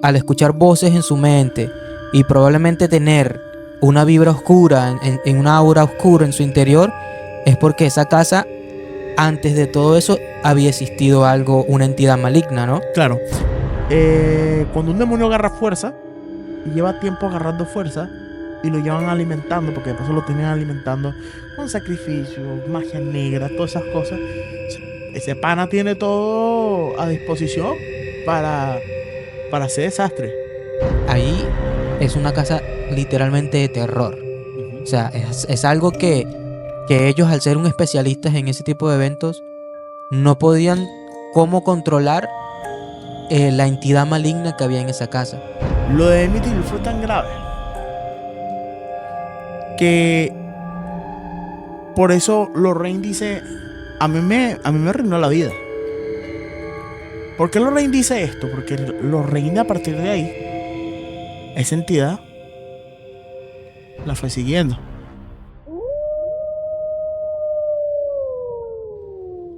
al escuchar voces en su mente y probablemente tener una vibra oscura, en una aura oscura en su interior, es porque esa casa, antes de todo eso, había existido algo, una entidad maligna, ¿no? Claro. Cuando un demonio agarra fuerza y lleva tiempo agarrando fuerza y lo llevan alimentando, porque después lo tenían alimentando con sacrificios, magia negra, todas esas cosas, ese pana tiene todo a disposición para hacer desastre. Ahí es una casa literalmente de terror. O sea, es algo que ellos, al ser un especialistas en ese tipo de eventos, no podían cómo controlar la entidad maligna que había en esa casa. Lo de Amityville fue tan grave que por eso Lorraine dice, a mí me arruinó la vida. ¿Por qué Lorraine dice esto? Porque Lorraine, a partir de ahí, esa entidad la fue siguiendo.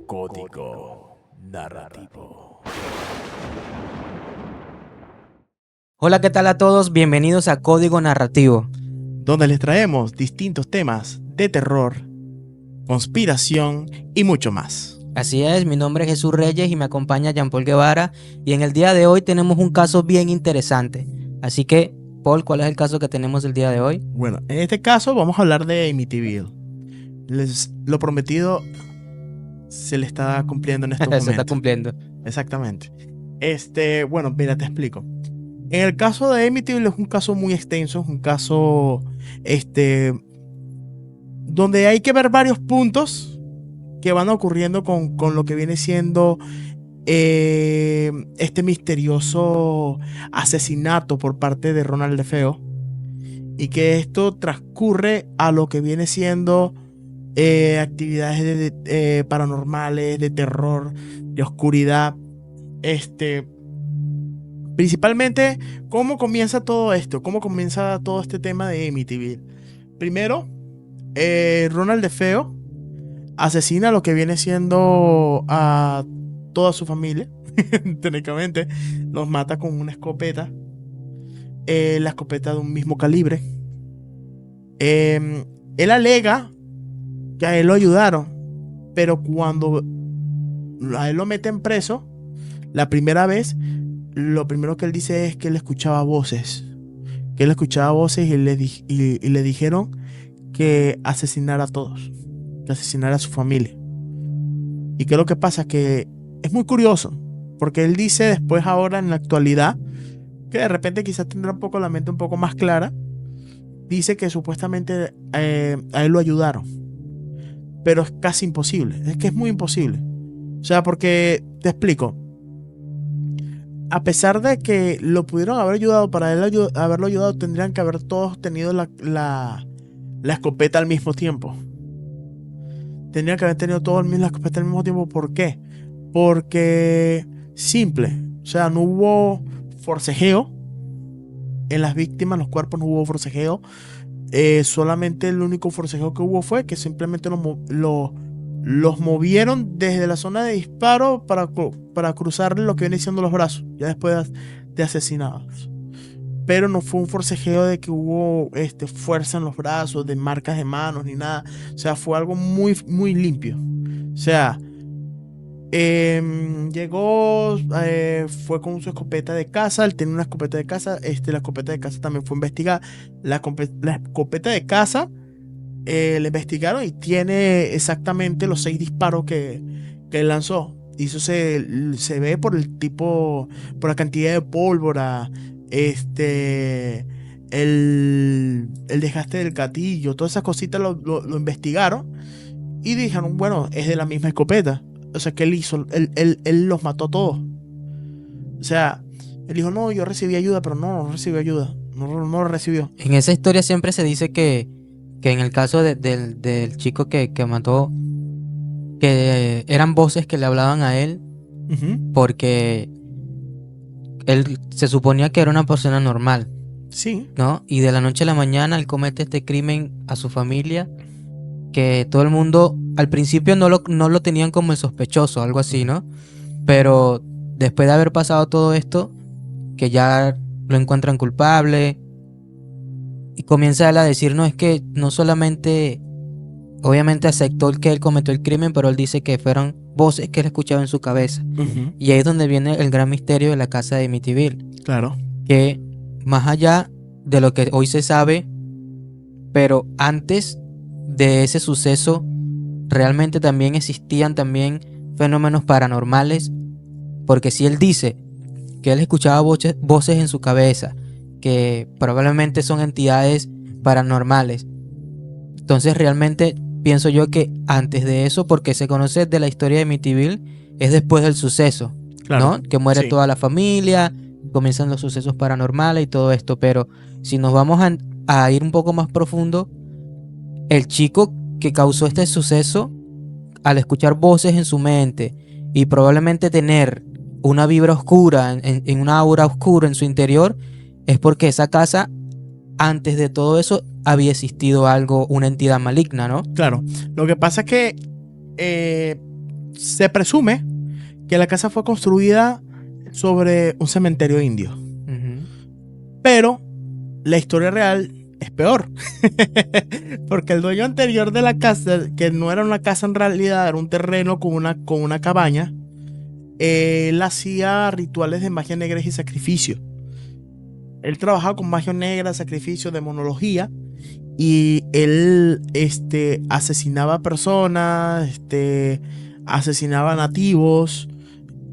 Código narrativo. Hola, ¿qué tal a todos? Bienvenidos a Código Narrativo, donde les traemos distintos temas de terror, conspiración y mucho más. Así es, mi nombre es Jesús Reyes y me acompaña Jean-Paul Guevara, y en el día de hoy tenemos un caso bien interesante. Así que, Paul, ¿cuál es el caso que tenemos el día de hoy? Bueno, en este caso vamos a hablar de Amityville. Lo prometido se le está cumpliendo en estos momentos. Se está cumpliendo. Exactamente. Bueno, mira, te explico. En el caso de Amityville es un caso muy extenso, es un caso donde hay que ver varios puntos que van ocurriendo con lo que viene siendo este misterioso asesinato por parte de Ronald DeFeo, y que esto transcurre a lo que viene siendo actividades paranormales, de terror, de oscuridad. Principalmente, ¿cómo comienza todo esto? ¿Cómo comienza todo este tema de Amityville? Primero, Ronald DeFeo asesina a lo que viene siendo a toda su familia. Técnicamente, los mata con una escopeta. La escopeta de un mismo calibre. Él alega que a él lo ayudaron, pero cuando a él lo meten preso, la primera vez, lo primero que él dice es que él escuchaba voces. Que él escuchaba voces y le dijeron que asesinara a todos, que asesinara a su familia. ¿Y qué es lo que pasa? Que es muy curioso, porque él dice después, ahora en la actualidad, que de repente quizás tendrá un poco la mente un poco más clara. Dice que supuestamente a él lo ayudaron, pero es casi imposible. Es que es muy imposible. O sea, porque te explico. A pesar de que lo pudieron haber ayudado, para él haberlo ayudado, tendrían que haber todos tenido la escopeta al mismo tiempo. Tendrían que haber tenido todos la escopeta al mismo tiempo. ¿Por qué? Porque simple. O sea, no hubo forcejeo en las víctimas, los cuerpos, no hubo forcejeo. Solamente el único forcejeo que hubo fue que simplemente los movieron desde la zona de disparo para cruzar lo que viene siendo los brazos, ya después de asesinados. Pero no fue un forcejeo de que hubo fuerza en los brazos, de marcas de manos, ni nada. O sea, fue algo muy, muy limpio. O sea, llegó, fue con su escopeta de caza. Él tenía una escopeta de caza. La escopeta de caza también fue investigada. La escopeta de caza le investigaron y tiene exactamente los 6 disparos que él lanzó. Y eso se ve por el tipo, por la cantidad de pólvora, el desgaste del gatillo, todas esas cositas lo investigaron y dijeron, bueno, es de la misma escopeta. O sea, que él hizo, él los mató a todos. O sea, él dijo, no, yo recibí ayuda, pero no recibió ayuda. No lo recibió. En esa historia siempre se dice que en el caso del chico que mató, que eran voces que le hablaban a él, porque él se suponía que era una persona normal. Sí. ¿No? Y de la noche a la mañana él comete este crimen a su familia, que todo el mundo al principio no lo tenían como el sospechoso, algo así, ¿no? Pero después de haber pasado todo esto, que ya lo encuentran culpable. Y comienza él a decir, no, es que no solamente, obviamente aceptó que él cometió el crimen, pero él dice que fueron voces que él escuchaba en su cabeza. Y ahí es donde viene el gran misterio de la casa de Amityville. Claro. Que más allá de lo que hoy se sabe, pero antes de ese suceso, realmente también existían también fenómenos paranormales, porque si él dice que él escuchaba voces en su cabeza, que probablemente son entidades paranormales, entonces realmente pienso yo que antes de eso, porque se conoce de la historia de Amityville, es después del suceso, Claro. ¿no? Que muere Sí. toda la familia, comienzan los sucesos paranormales y todo esto, pero si nos vamos a ir un poco más profundo, el chico que causó este suceso, al escuchar voces en su mente y probablemente tener una vibra oscura, en una aura oscura en su interior, es porque esa casa, antes de todo eso, había existido algo, una entidad maligna, ¿no? Claro. Lo que pasa es que se presume que la casa fue construida sobre un cementerio indio. Pero la historia real es peor. Porque el dueño anterior de la casa, que no era una casa en realidad, era un terreno con una cabaña, él hacía rituales de magia negra y sacrificio. Él trabajaba con magia negra, sacrificio, demonología. Y él asesinaba personas, asesinaba nativos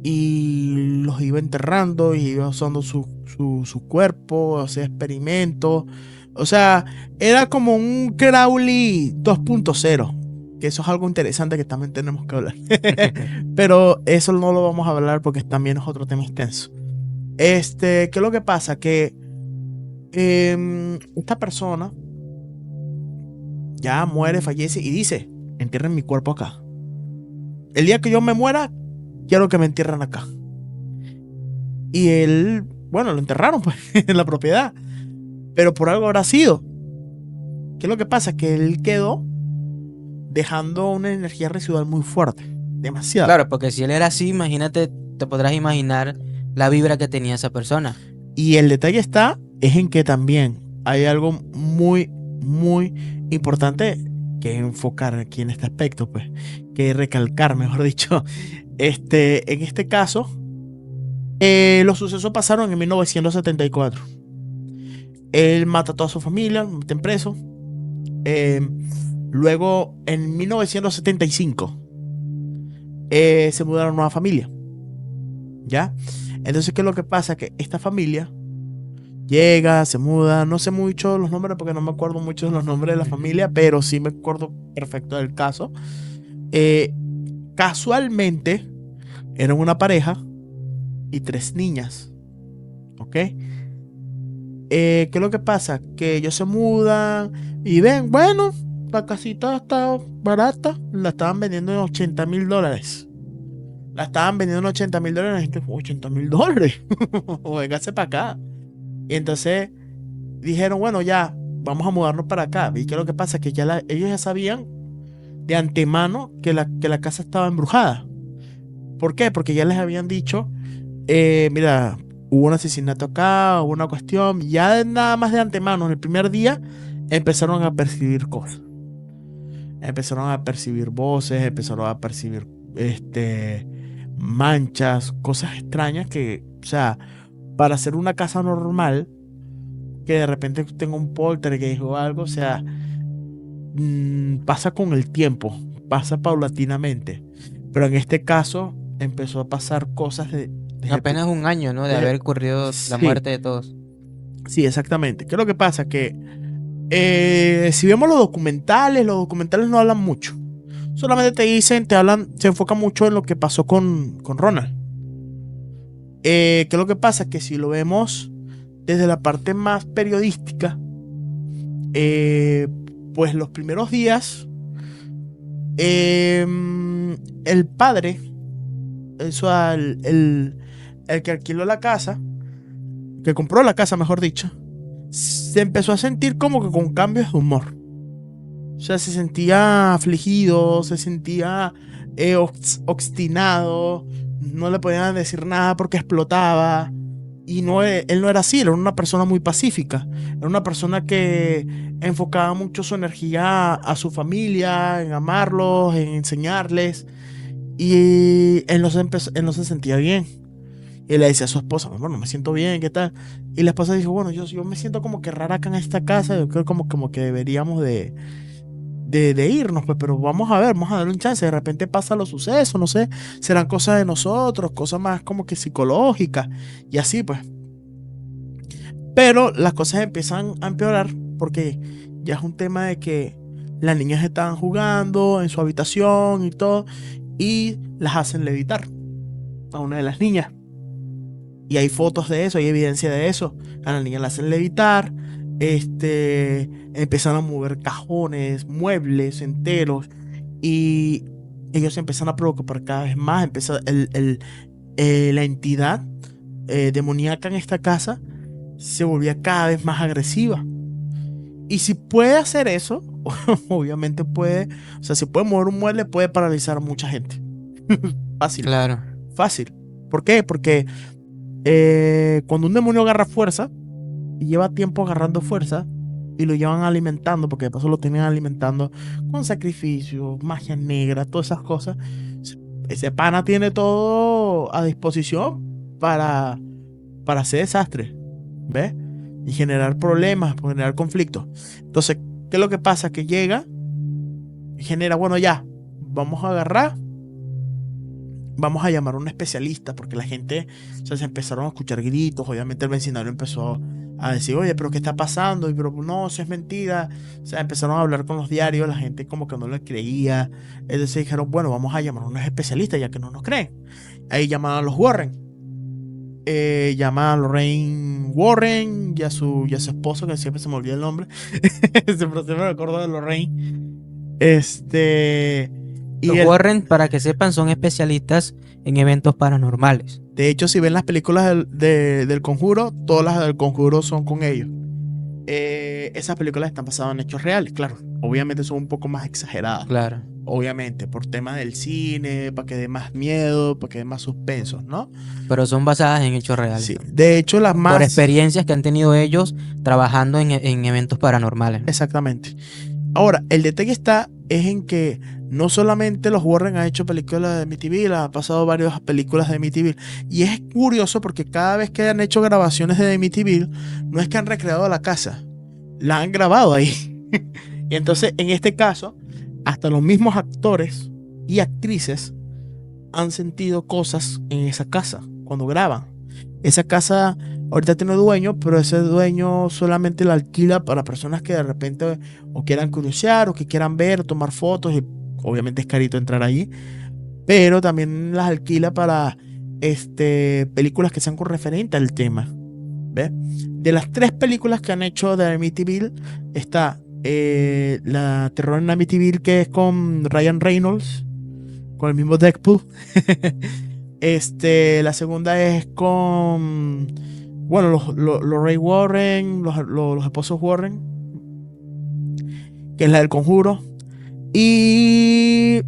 y los iba enterrando y iba usando su cuerpo, hacía experimentos. O sea, era como un Crowley 2.0, que eso es algo interesante que también tenemos que hablar. Pero eso no lo vamos a hablar porque también es otro tema extenso. ¿Qué es lo que pasa? Que esta persona ya muere, fallece y dice, entierren mi cuerpo acá. El día que yo me muera, quiero que me entierren acá. Y él, bueno, lo enterraron pues en la propiedad. Pero por algo habrá sido. ¿Qué es lo que pasa? Que él quedó dejando una energía residual muy fuerte. Demasiado. Claro, porque si él era así, imagínate, te podrás imaginar la vibra que tenía esa persona. Y el detalle es en que también hay algo muy, muy importante que enfocar aquí en este aspecto, pues, que recalcar, mejor dicho. En este caso, los sucesos pasaron en 1974. Él mata a toda su familia, lo meten preso. Luego, en 1975, se mudaron a una nueva familia. ¿Ya? Entonces, ¿qué es lo que pasa? Que esta familia llega, se muda, no sé mucho los nombres porque no me acuerdo mucho de los nombres de la familia, pero sí me acuerdo perfecto del caso. Casualmente, eran una pareja y 3 niñas. ¿Ok? ¿Qué es lo que pasa? Que ellos se mudan y ven, bueno, la casita está barata, la estaban vendiendo en $80,000. La estaban vendiendo en $80,000. La gente, $80,000. Véngase para acá. Y entonces dijeron, bueno, ya, vamos a mudarnos para acá. ¿Y qué es lo que pasa? Que ellos ya sabían de antemano que la casa estaba embrujada. ¿Por qué? Porque ya les habían dicho, mira, hubo un asesinato acá, hubo una cuestión. Ya nada más de antemano, en el primer día, empezaron a percibir cosas. Empezaron a percibir voces, empezaron a percibir manchas, cosas extrañas que, o sea, para hacer una casa normal, que de repente tenga un poltergeist o algo, o sea, pasa con el tiempo, pasa paulatinamente. Pero en este caso empezó a pasar cosas Apenas un año, ¿no? De haber ocurrido la muerte de todos. Sí, exactamente. ¿Qué es lo que pasa? Que si vemos los documentales no hablan mucho. Solamente te dicen, te hablan, se enfoca mucho en lo que pasó con Ronald. ¿Qué es lo que pasa? Que si lo vemos desde la parte más periodística, pues los primeros días, el padre, el que alquiló la casa, que compró la casa, mejor dicho, se empezó a sentir como que con cambios de humor. O sea, se sentía afligido, se sentía obstinado, no le podían decir nada porque explotaba. Y no, él no era así, era una persona muy pacífica. Era una persona que enfocaba mucho su energía a su familia, en amarlos, en enseñarles. Y él no se sentía bien. Y le decía a su esposa, bueno, me siento bien, ¿qué tal? Y la esposa dijo, bueno, yo me siento como que rara acá en esta casa, yo creo como que deberíamos de irnos, pues, pero vamos a darle un chance, de repente pasan los sucesos, no sé, serán cosas de nosotros, cosas más como que psicológicas, y así, pues. Pero las cosas empiezan a empeorar porque ya es un tema de que las niñas estaban jugando en su habitación y todo, y las hacen levitar a una de las niñas. Y hay fotos de eso, hay evidencia de eso. A la niña la hacen levitar, empiezan a mover cajones, muebles enteros, y ellos se empiezan a preocupar cada vez más. Empieza la entidad demoníaca en esta casa se volvía cada vez más agresiva. Y si puede hacer eso, obviamente puede, o sea, si puede mover un mueble, puede paralizar a mucha gente. Fácil, Claro. fácil. ¿Por qué? Porque cuando un demonio agarra fuerza y lleva tiempo agarrando fuerza y lo llevan alimentando, porque de paso lo tenían alimentando con sacrificios, magia negra, todas esas cosas, ese pana tiene todo a disposición para hacer desastre, ¿ves? Y generar problemas, generar conflictos. Entonces, ¿qué es lo que pasa? Que llega y genera, bueno, ya, vamos a agarrar, vamos a llamar a un especialista, porque la gente, o sea, se empezaron a escuchar gritos, obviamente el vecindario empezó a decir, oye, pero ¿qué está pasando? Y pero no, eso es mentira. O sea, empezaron a hablar con los diarios, la gente como que no le creía. Entonces dijeron, bueno, vamos a llamar a unos especialistas ya que no nos creen. Ahí llamaron a los Warren. Llama a Lorraine Warren y a su esposo, que siempre se me olvida el nombre. Siempre me acuerdo de Lorraine. Y Los él, Warren, para que sepan, son especialistas en eventos paranormales. de hecho, si ven las películas del Conjuro, todas las del Conjuro son con ellos. Esas películas están basadas en hechos reales, claro. Obviamente son un poco más exageradas. Claro. Obviamente, por temas del cine, para que dé más miedo, para que dé más suspenso, ¿no? Pero son basadas en hechos reales Sí. también. De hecho, las Por más... experiencias que han tenido ellos trabajando en eventos paranormales, ¿no? Exactamente. Ahora, el detalle es en que no solamente los Warren han hecho películas de Amityville, han pasado varias películas de Amityville. Y es curioso porque cada vez que han hecho grabaciones de Amityville, no es que han recreado la casa, la han grabado ahí. Y entonces, en este caso, hasta los mismos actores y actrices han sentido cosas en esa casa cuando graban. Esa casa ahorita tiene dueño, pero ese dueño solamente la alquila para personas que de repente o quieran curiosear o que quieran ver, tomar fotos. Y obviamente es carito entrar allí, pero también las alquila para películas que sean con referente al tema. ¿Ves? De las 3 películas que han hecho de Amityville está la Terror en Amityville, que es con Ryan Reynolds, con el mismo Deadpool. La segunda es con, bueno, los Ray Warren, los esposos Warren, que es la del Conjuro. Y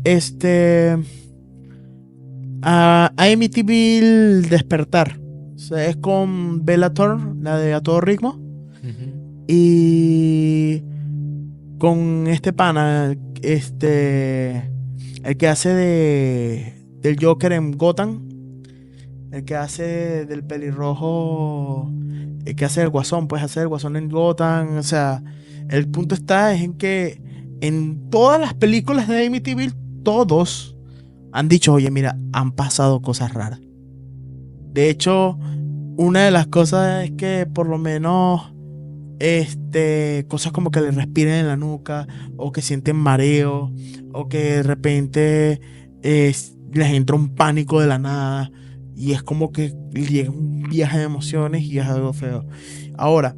Amityville Despertar. O sea, es con Bella Thorne, la de A Todo Ritmo. Y con este pana, el que hace del Joker en Gotham, el que hace del pelirrojo, el que hace el Guasón, pues hace el Guasón en Gotham. O sea, el punto está es en que en todas las películas de Amityville, todos han dicho, oye, mira, han pasado cosas raras. De hecho, una de las cosas es que por lo menos cosas como que le respiren en la nuca, o que sienten mareo, o que de repente les entra un pánico de la nada, y es como que llega un viaje de emociones y es algo feo. Ahora,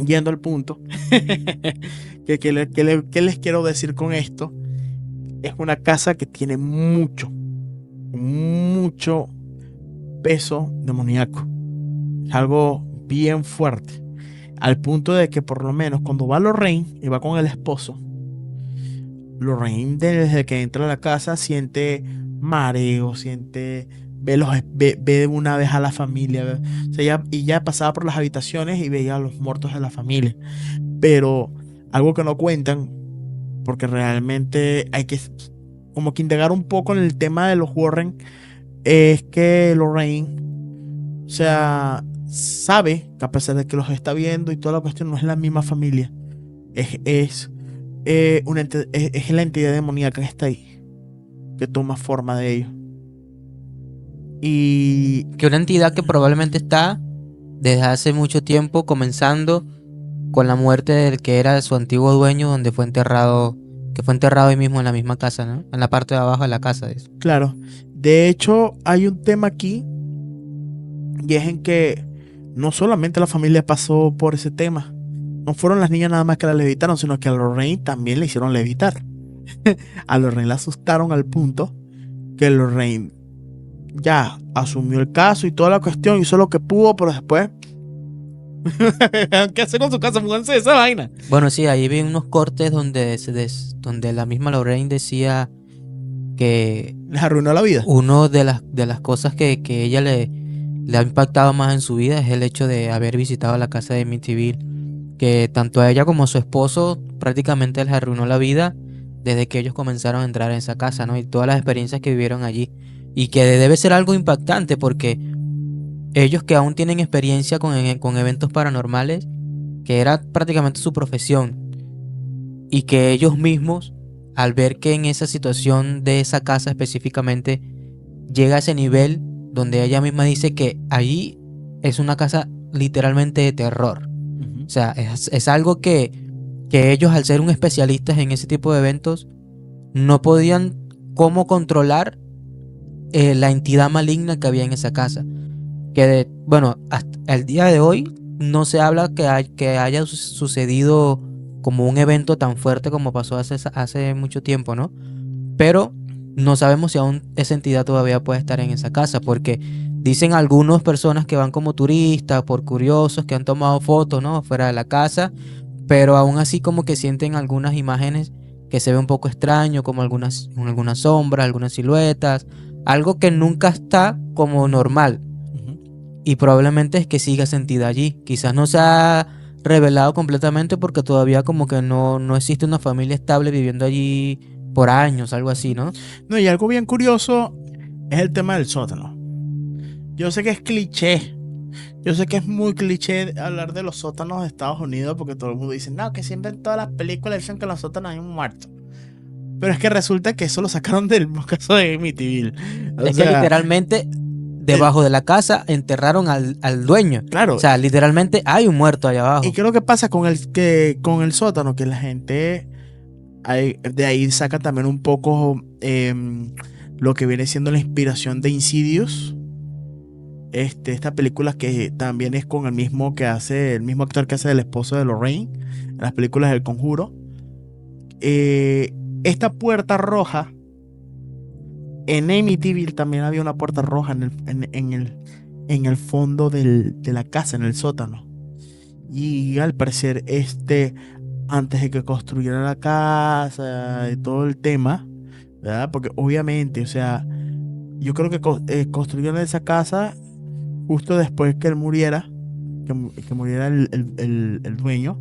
yendo al punto, ¿qué les quiero decir con esto? Es una casa que tiene mucho peso demoníaco. Es algo bien fuerte. Al punto de que por lo menos cuando va Lorraine y va con el esposo, Lorraine desde que entra a la casa siente mareo, siente ve una vez a la familia. O sea, ya pasaba por las habitaciones y veía a los muertos de la familia. Pero algo que no cuentan, porque realmente hay que como que indagar un poco en el tema de los Warren, es que Lorraine, o sea, sabe que a pesar de que los está viendo y toda la cuestión, no es la misma familia. Es es la entidad demoníaca que está ahí, que toma forma de ellos. Y Que una entidad que probablemente está desde hace mucho tiempo, comenzando con la muerte del que era su antiguo dueño, donde fue enterrado, que fue enterrado ahí mismo en la misma casa, ¿no? En la parte de abajo de la casa de eso. claro, de hecho hay un tema aquí, y es en que no solamente la familia pasó por ese tema. No fueron las niñas nada más que la levitaron, sino que a Lorraine también le hicieron levitar. A Lorraine la asustaron al punto que Lorraine ya asumió el caso y toda la cuestión, hizo lo que pudo, pero después ¿qué hace con su casa? Múganse de esa vaina. Bueno, sí, ahí vi unos cortes donde, donde la misma Lorraine decía que Les arruinó la vida. uno de las cosas que ella le ha impactado más en su vida es el hecho de haber visitado la casa de Amityville, que tanto a ella como a su esposo prácticamente les arruinó la vida desde que ellos comenzaron a entrar en esa casa, ¿no? Y todas las experiencias que vivieron allí. Y que debe ser algo impactante porque ellos que aún tienen experiencia con eventos paranormales, que era prácticamente su profesión, y que ellos mismos, al ver que en esa situación de esa casa específicamente, llega a ese nivel donde ella misma dice que allí es una casa literalmente de terror. O sea, es algo que ellos, al ser un especialistas en ese tipo de eventos, no podían cómo controlar la entidad maligna que había en esa casa. Bueno, hasta el día de hoy no se habla que haya sucedido como un evento tan fuerte como pasó hace mucho tiempo, ¿no? Pero no sabemos si aún esa entidad todavía puede estar en esa casa, porque dicen algunas personas que van como turistas, por curiosos, que han tomado fotos, ¿no? Fuera de la casa, pero aún así como que sienten algunas imágenes que se ve un poco extraño, como algunas sombras, algunas siluetas, algo que nunca está como normal. Y probablemente es que siga sentida allí. Quizás no se ha revelado completamente porque todavía como que no existe una familia estable viviendo allí por años, algo así, ¿no? No, y algo bien curioso es el tema del sótano. Yo sé que es cliché. Yo sé que es muy cliché hablar de los sótanos de Estados Unidos porque todo el mundo dice, no, que siempre en todas las películas dicen que en los sótanos hay un muerto. Pero es que resulta que eso lo sacaron del caso de Amityville. Es que literalmente debajo de la casa enterraron al dueño. Claro. O sea, literalmente hay un muerto allá abajo. ¿Y qué es lo que pasa con el sótano? Que la gente de ahí saca también un poco lo que viene siendo la inspiración de Insidious. Esta película que también es con el mismo actor que hace del esposo de Lorraine en las películas del Conjuro. Esta puerta roja en Amityville también había una puerta roja en el fondo de la casa, en el sótano. Y al parecer antes de que construyeran la casa y todo el tema, ¿verdad? Porque obviamente, o sea, yo creo que construyeron esa casa justo después que él muriera, que muriera el dueño.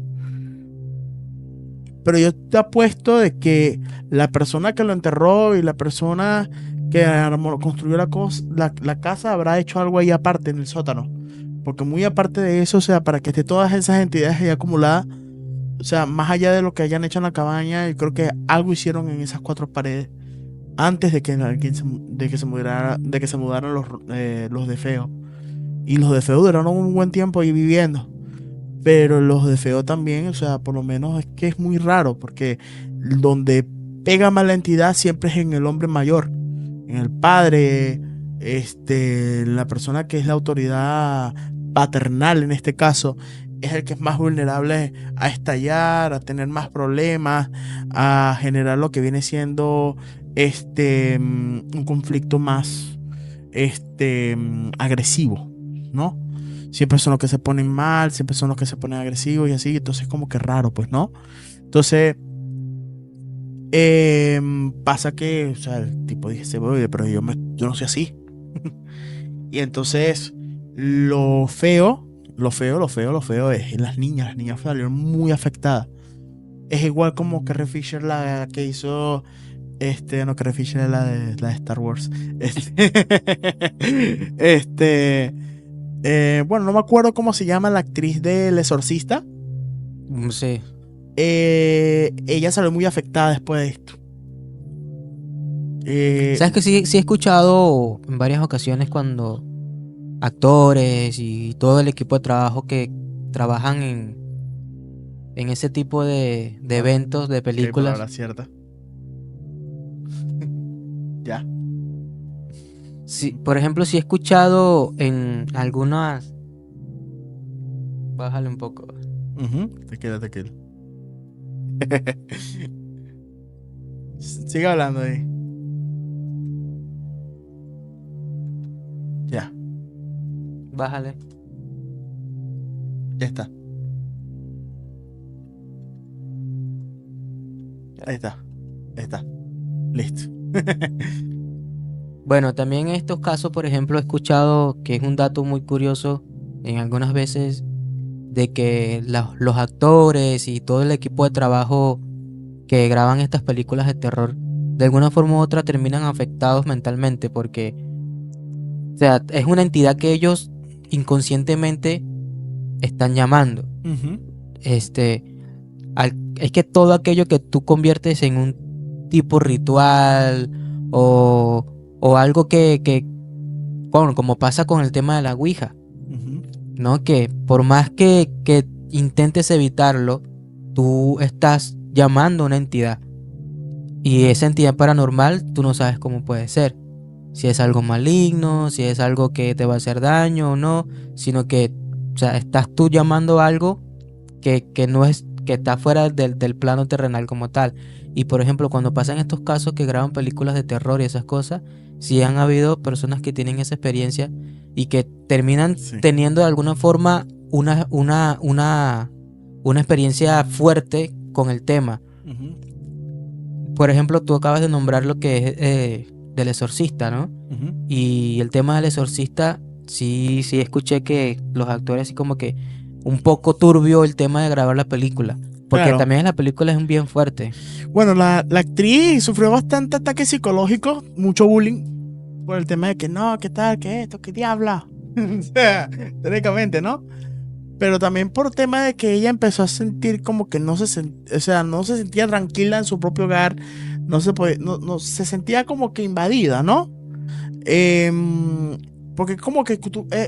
Pero yo te apuesto de que la persona que lo enterró y la persona que construyó la casa habrá hecho algo ahí aparte en el sótano. Porque muy aparte de eso, o sea, para que esté todas esas entidades ahí acumuladas, o sea, más allá de lo que hayan hecho en la cabaña, yo creo que algo hicieron en esas cuatro paredes antes de que se mudaran los de Feo. Y los de Feo duraron un buen tiempo ahí viviendo. Pero los de Feo también, o sea, por lo menos es que es muy raro, porque donde pega más la entidad siempre es en el hombre mayor, en el padre, la persona que es la autoridad paternal en este caso, es el que es más vulnerable a estallar, a tener más problemas, a generar lo que viene siendo un conflicto más agresivo, ¿no? Siempre son los que se ponen mal, siempre son los que se ponen agresivos y así, entonces como que raro, pues, ¿no? Entonces, pasa que, o sea, el tipo dice, oye, pero yo no soy así. Y entonces, lo feo es las niñas salieron muy afectadas. Es igual como Carrie Fisher, la que hizo, no, Carrie Fisher es la de Star Wars. Este, este, bueno, no me acuerdo cómo se llama la actriz del Exorcista. Sí. Ella salió muy afectada después de esto. ¿Sabes que sí he escuchado en varias ocasiones cuando actores y todo el equipo de trabajo que trabajan en ese tipo de eventos, de Ok, películas? palabra cierta. Ya. Sí, por ejemplo, sí he escuchado en algunas... Bájale un poco. Ujú, te queda. Sigue hablando ahí. Ya, Bájale. ya está. Ahí está. Ahí está. Listo. Bueno, también en estos casos, por ejemplo, he escuchado que es un dato muy curioso en algunas veces de que los actores y todo el equipo de trabajo que graban estas películas de terror, de alguna forma u otra terminan afectados mentalmente porque, o sea, es una entidad que ellos inconscientemente están llamando. Ujú, Este, es que todo aquello que tú conviertes en un tipo ritual o, o algo bueno, como pasa con el tema de la Ouija, ujú. ¿no? Que por más que intentes evitarlo, tú estás llamando a una entidad. Y esa entidad paranormal, tú no sabes cómo puede ser. Si es algo maligno, si es algo que te va a hacer daño o no, sino que, o sea, estás tú llamando a algo que no es, que está fuera del plano terrenal como tal. Y por ejemplo, cuando pasan estos casos que graban películas de terror y esas cosas, sí han habido personas que tienen esa experiencia y que terminan Sí. teniendo de alguna forma una experiencia fuerte con el tema. Ujú, Por ejemplo, tú acabas de nombrar lo que es del exorcista, ¿no? ujú. Y el tema del exorcista, sí escuché que los actores así como que un poco turbio el tema de grabar la película. Porque Claro. también la película es un bien fuerte. Bueno, la actriz sufrió bastante ataques psicológicos, mucho bullying, por el tema de que no, qué tal, qué esto, qué diabla. O sea, técnicamente, ¿no? Pero también por tema de que ella empezó a sentir como que o sea, no se sentía tranquila en su propio hogar, no se sentía como que invadida, ¿no? Em, Porque como que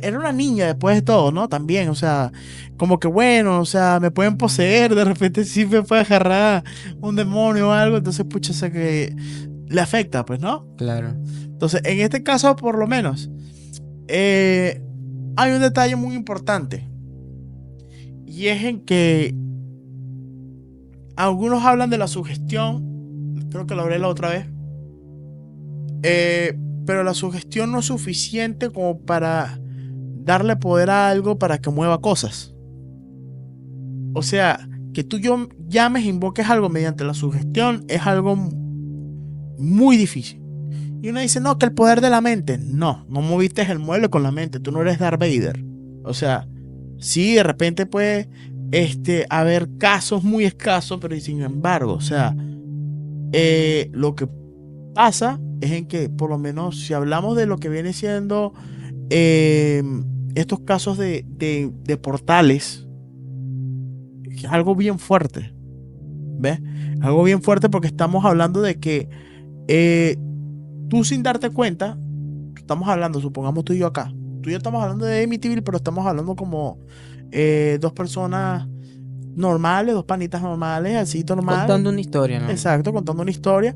era una niña después de todo, ¿no? También, o sea, como que bueno, o sea, me pueden poseer, de repente sí me puede agarrar un demonio o algo, entonces, pucha, o sea que le afecta, pues, ¿no? Claro. Entonces, en este caso, por lo menos, eh, hay un detalle muy importante, y es en que algunos hablan de la sugestión, creo que lo hablé la otra vez, eh, pero la sugestión no es suficiente como para darle poder a algo para que mueva cosas. O sea, que tú llames e invoques algo mediante la sugestión es algo muy difícil. Y uno dice, no, que el poder de la mente. No, no moviste el mueble con la mente. Tú no eres Darth Vader. O sea, sí, de repente puede haber casos muy escasos, pero sin embargo, o sea, lo que pasa es en que, por lo menos, si hablamos de lo que viene siendo eh, estos casos de portales, es algo bien fuerte, ¿ves? Algo bien fuerte porque estamos hablando de que eh, tú sin darte cuenta, estamos hablando, supongamos tú y yo acá, tú y yo estamos hablando de Amityville, pero estamos hablando como dos personas normales, dos panitas normales, así normal, Contando una historia, ¿no? exacto, contando una historia.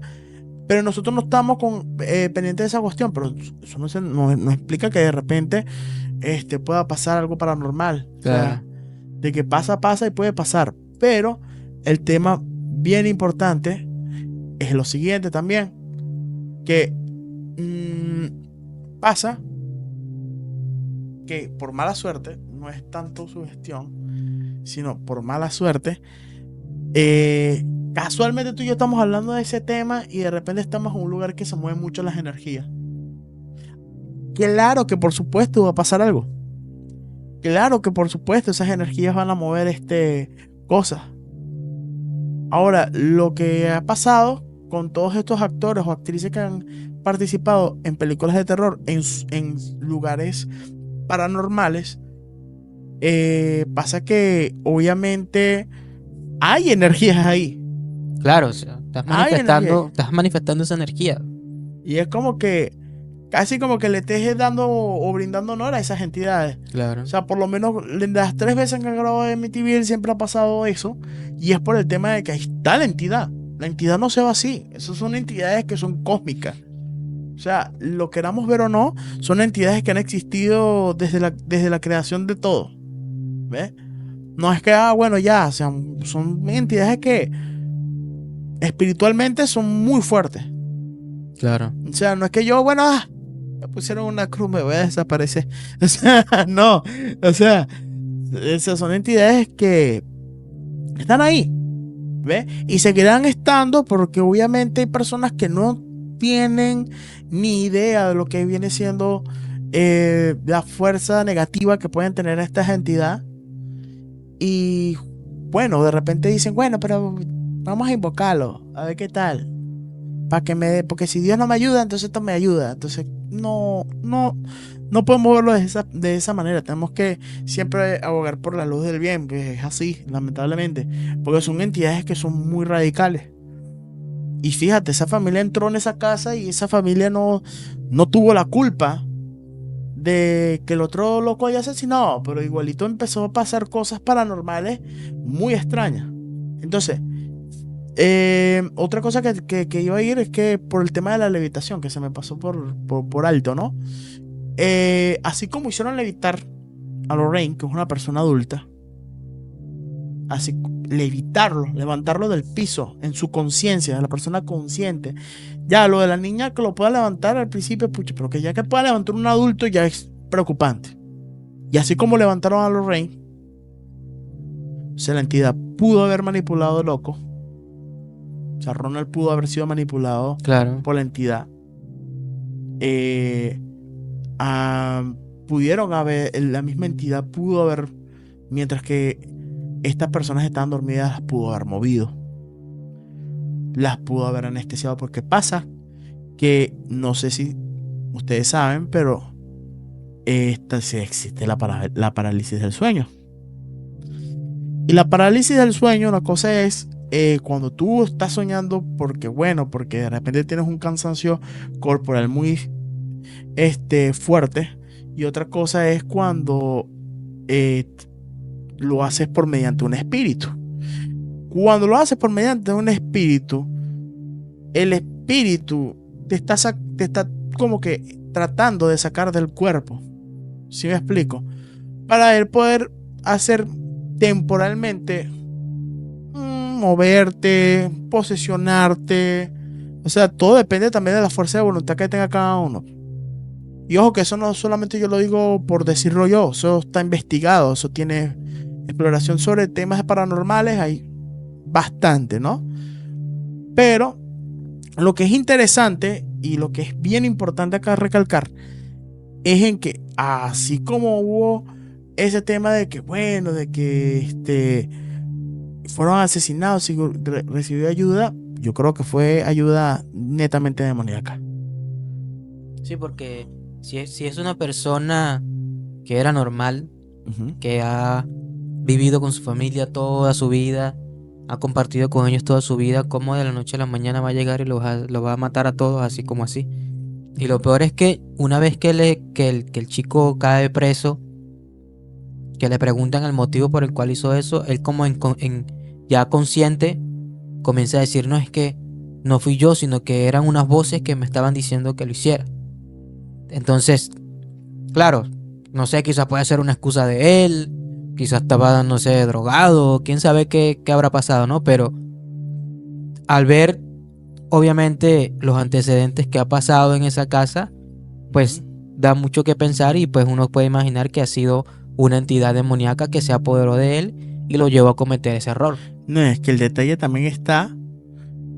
Pero nosotros no estamos pendientes de esa cuestión, pero eso no explica que de repente pueda pasar algo paranormal. O Claro. sea, de que pasa y puede pasar. Pero el tema bien importante es lo siguiente también, que pasa que por mala suerte, no es tanto su gestión, sino por mala suerte, casualmente tú y yo estamos hablando de ese tema y de repente estamos en un lugar que se mueven mucho las energías. Claro que por supuesto va a pasar algo. Claro que por supuesto esas energías van a mover cosas. Ahora, lo que ha pasado con todos estos actores o actrices que han participado en películas de terror en lugares paranormales, pasa que obviamente hay energías ahí. Claro, o sea, Hay energías. estás manifestando esa energía. Y es como que casi como que le estés dando o brindando honor a esas entidades. Claro, O sea, por lo menos las 3 veces que han grabado de MTV siempre ha pasado eso. Y es por el tema de que ahí está la entidad. La entidad no se va así. Esas son entidades que son cósmicas. O sea, lo queramos ver o no, son entidades que han existido desde la creación de todo. ¿Ves? No es que, bueno, ya, o sea, son entidades que espiritualmente son muy fuertes. claro. O sea, no es que yo, bueno, me pusieron una cruz, me voy a desaparecer. O sea, no. O sea, esas son entidades que están ahí, ¿ves? Y seguirán estando porque obviamente hay personas que no tienen ni idea de lo que viene siendo la fuerza negativa que pueden tener estas entidades. Y bueno, de repente dicen, bueno, pero vamos a invocarlo, a ver qué tal. Para que me dé, porque si Dios no me ayuda, entonces esto me ayuda. Entonces, no podemos verlo de esa manera. Tenemos que siempre abogar por la luz del bien, pues es así, lamentablemente. Porque son entidades que son muy radicales. Y fíjate, esa familia entró en esa casa y esa familia no tuvo la culpa de que el otro loco haya asesinado, pero igualito empezó a pasar cosas paranormales muy extrañas. Entonces, otra cosa que iba a ir es que por el tema de la levitación, que se me pasó por alto, ¿no? Así como hicieron levitar a Lorraine, que es una persona adulta, así levitarlo, levantarlo del piso, en su conciencia, la persona consciente. Ya lo de la niña que lo pueda levantar al principio, pucha, pero que ya que pueda levantar un adulto ya es preocupante. Y así como levantaron a Lorraine, o sea, la entidad pudo haber manipulado al loco. O sea, Ronald pudo haber sido manipulado Claro. por la entidad. Eh, ah, Pudieron haber, la misma entidad pudo haber, mientras que estas personas estaban dormidas, las pudo haber movido, las pudo haber anestesiado, porque pasa que, no sé si ustedes saben, pero sí existe la parálisis del sueño. Y la parálisis del sueño, una cosa es cuando tú estás soñando porque de repente tienes un cansancio corporal muy fuerte, y otra cosa es cuando eh, lo haces por mediante un espíritu. Cuando lo haces por mediante un espíritu, el espíritu te está como que tratando de sacar del cuerpo. ¿Sí me explico? Para él poder hacer temporalmente moverte, posesionarte. O sea, todo depende también de la fuerza de voluntad que tenga cada uno. Y ojo que eso no solamente yo lo digo por decirlo yo, eso está investigado, eso tiene exploración sobre temas paranormales, hay bastante, ¿no? Pero lo que es interesante y lo que es bien importante acá recalcar es en que así como hubo ese tema de que, bueno, de que fueron asesinados y recibió ayuda, yo creo que fue ayuda netamente demoníaca. Sí, porque si es una persona que era normal, Ujú. que ha vivido con su familia toda su vida, ha compartido con ellos toda su vida, ¿cómo de la noche a la mañana va a llegar y los va a matar a todos así como así? Y lo peor es que una vez que el chico cae preso, que le preguntan el motivo por el cual hizo eso, él como ya consciente comienza a decir, no, es que no fui yo, sino que eran unas voces que me estaban diciendo que lo hiciera. Entonces, claro, no sé, quizás puede ser una excusa de él, quizás estaba, no sé, drogado, quién sabe qué habrá pasado, ¿no? Pero al ver, obviamente, los antecedentes que ha pasado en esa casa, pues da mucho que pensar y pues uno puede imaginar que ha sido una entidad demoníaca que se apoderó de él y lo llevó a cometer ese error. No, es que el detalle también está,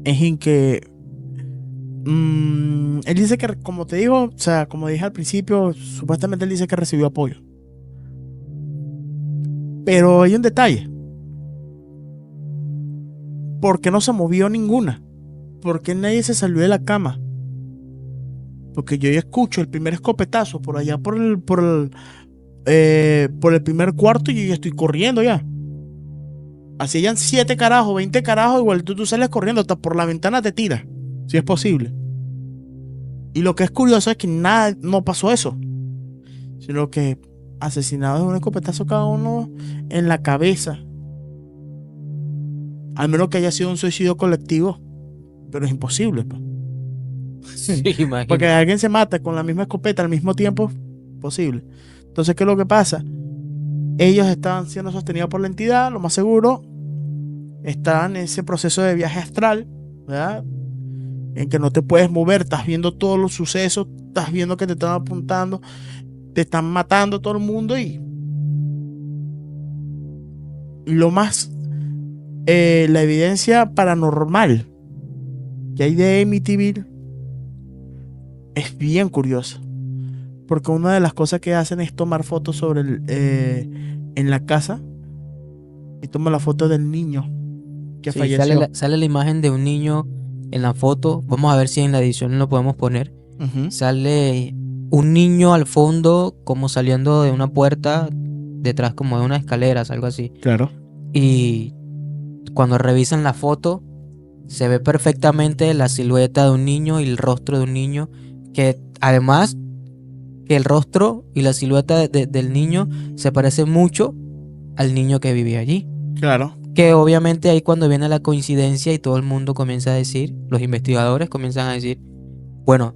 es en que Él dice que, como te digo, o sea, como dije al principio, supuestamente él dice que recibió apoyo. Pero hay un detalle. ¿Por qué no se movió ninguna? ¿Por qué nadie se salió de la cama? Porque yo ya escucho el primer escopetazo por allá por el primer cuarto y yo ya estoy corriendo ya. Así hayan 7 carajos, 20 carajos, igual tú sales corriendo, hasta por la ventana te tiras, si es posible. Y lo que es curioso es que nada, no pasó eso, sino que asesinados de un escopetazo cada uno en la cabeza. Al menos que haya sido un suicidio colectivo, pero es imposible, pues. Sí, Porque imagínate. alguien se mata con la misma escopeta al mismo tiempo, posible. Entonces, ¿qué es lo que pasa? Ellos estaban siendo sostenidos por la entidad, lo más seguro. Estaban en ese proceso de viaje astral, ¿verdad? En que no te puedes mover, estás viendo todos los sucesos, estás viendo que te están apuntando, te están matando todo el mundo y lo más, la evidencia paranormal que hay de Amityville es bien curiosa. Porque una de las cosas que hacen es tomar fotos en la casa y toma la foto del niño que Sí, sale falleció. sale la imagen de un niño en la foto. Vamos a ver si en la edición lo podemos poner. Ujú. Sale un niño al fondo como saliendo de una puerta, detrás como de unas escaleras, algo así. Claro. Y cuando revisan la foto, se ve perfectamente la silueta de un niño y el rostro de un niño, que además que el rostro y la silueta del niño se parece mucho al niño que vivía allí. Claro. Que obviamente ahí cuando viene la coincidencia y todo el mundo comienza a decir, los investigadores comienzan a decir, bueno,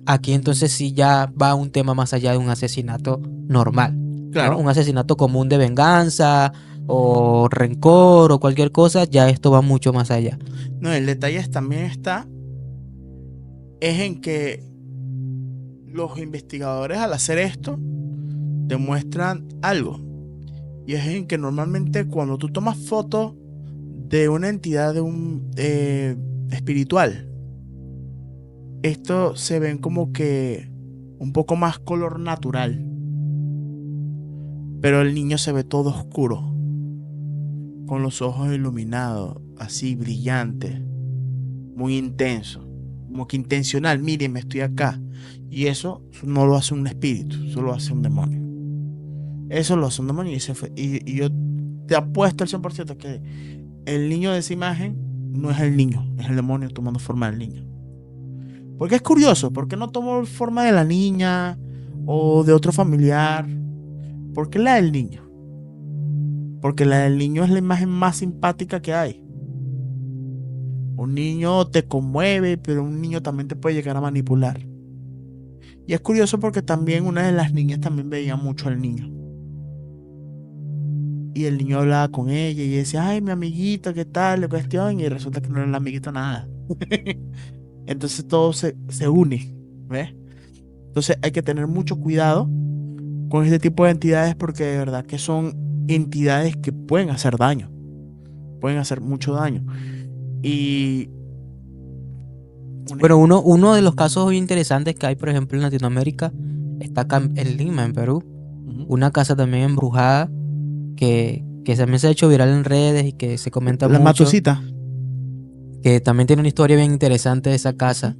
aquí entonces sí ya va un tema más allá de un asesinato normal, ¿no? Claro. Un asesinato común de venganza o rencor o cualquier cosa, ya esto va mucho más allá. No, el detalle también es en que los investigadores al hacer esto demuestran algo. Y es en que normalmente cuando tú tomas fotos de una entidad de un espiritual, esto se ven como que un poco más color natural. Pero el niño se ve todo oscuro, con los ojos iluminados, así brillantes, muy intenso, como que intencional. Miren, me estoy acá. Y eso no lo hace un espíritu, eso lo hace un demonio. Eso lo hace un demonio y yo te apuesto al 100% que el niño de esa imagen no es el niño, es el demonio tomando forma del niño. Porque es curioso, ¿por qué no tomó forma de la niña o de otro familiar? ¿Por qué la del niño? Porque la del niño es la imagen más simpática que hay. Un niño te conmueve, pero un niño también te puede llegar a manipular. Y es curioso porque también una de las niñas también veía mucho al niño. Y el niño hablaba con ella y decía, ay, mi amiguito, ¿qué tal? La cuestión. Y resulta que no era el amiguito nada. Entonces todo se une, ¿ves? Entonces hay que tener mucho cuidado con este tipo de entidades porque de verdad que son entidades que pueden hacer daño. Pueden hacer mucho daño. Y Bueno, uno de los casos muy interesantes que hay, por ejemplo, en Latinoamérica, está acá en Lima, en Perú. Ujú. Una casa también embrujada que también se ha hecho viral en redes y que se comenta La mucho, Matusita. que también tiene una historia bien interesante de esa casa,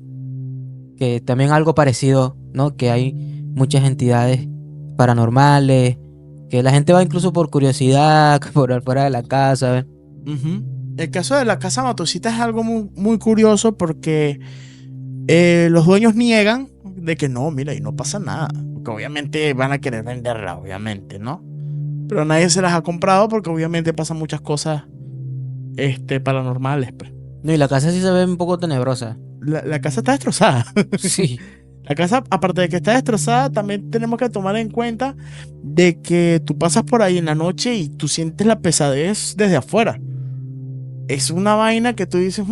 que también algo parecido, ¿no? Que hay muchas entidades paranormales, que la gente va incluso por curiosidad, por afuera de la casa, ¿ves? Ujú. El caso de la casa Matusita es algo muy, muy curioso porque los dueños niegan de que no, mira, y no pasa nada. Porque obviamente van a querer venderla, obviamente, ¿no? Pero nadie se las ha comprado porque obviamente pasan muchas cosas paranormales, pues. No, y la casa sí se ve un poco tenebrosa. La casa está destrozada. Sí. La casa, aparte de que está destrozada, también tenemos que tomar en cuenta de que tú pasas por ahí en la noche y tú sientes la pesadez desde afuera. Es una vaina que tú dices,